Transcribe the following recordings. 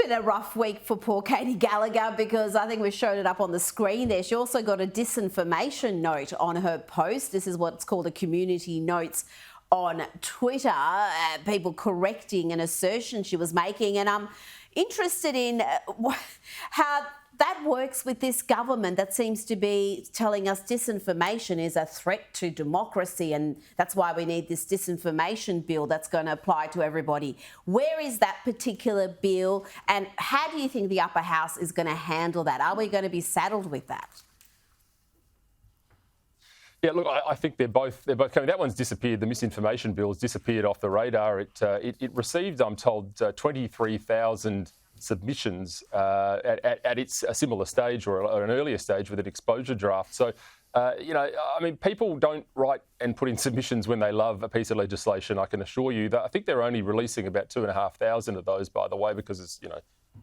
been a rough week for poor Katie Gallagher, because I think we've shown it up on the screen there. She also got a disinformation note on her post. This is what's called a community notes on Twitter, people correcting an assertion she was making. And I'm interested in how that works with this government that seems to be telling us disinformation is a threat to democracy, and that's why we need this disinformation bill that's going to apply to everybody. Where is that particular bill, and how do you think the upper house is going to handle that? Are we going to be saddled with that? Yeah, look, I think they're both coming. That one's disappeared. The misinformation bill's disappeared off the radar. It received, I'm told, 23,000 submissions at a similar stage or an earlier stage with an exposure draft. So, people don't write and put in submissions when they love a piece of legislation, I can assure you. That I think they're only releasing about 2,500 of those, by the way, because it's,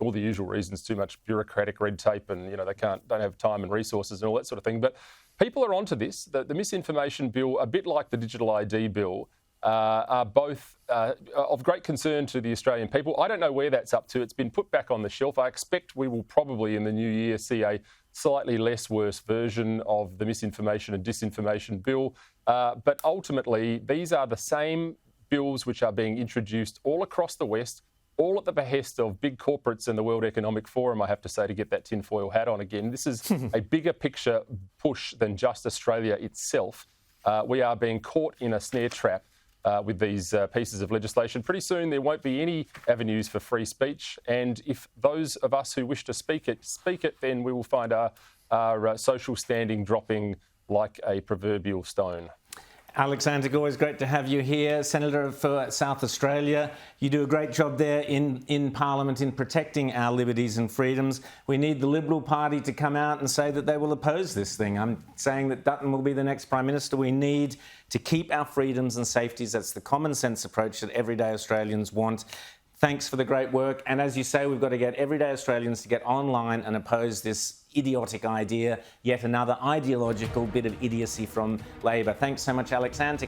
all the usual reasons, too much bureaucratic red tape, and, they don't have time and resources and all that sort of thing. But people are onto this. The misinformation bill, a bit like the digital ID bill, are both of great concern to the Australian people. I don't know where that's up to. It's been put back on the shelf. I expect we will probably in the new year see a slightly less worse version of the misinformation and disinformation bill. But ultimately, these are the same bills which are being introduced all across the West, all at the behest of big corporates and the World Economic Forum, I have to say, to get that tinfoil hat on again. This is a bigger picture push than just Australia itself. We are being caught in a snare trap with these pieces of legislation. Pretty soon there won't be any avenues for free speech, and if those of us who wish to speak it, then we will find our social standing dropping like a proverbial stone. Alex Antic, always great to have you here. Senator for South Australia, you do a great job there in Parliament in protecting our liberties and freedoms. We need the Liberal Party to come out and say that they will oppose this thing. I'm saying that Dutton will be the next Prime Minister. We need to keep our freedoms and safeties. That's the common sense approach that everyday Australians want. Thanks for the great work. And as you say, we've got to get everyday Australians to get online and oppose this idiotic idea, yet another ideological bit of idiocy from Labor. Thanks so much, Alex Antic.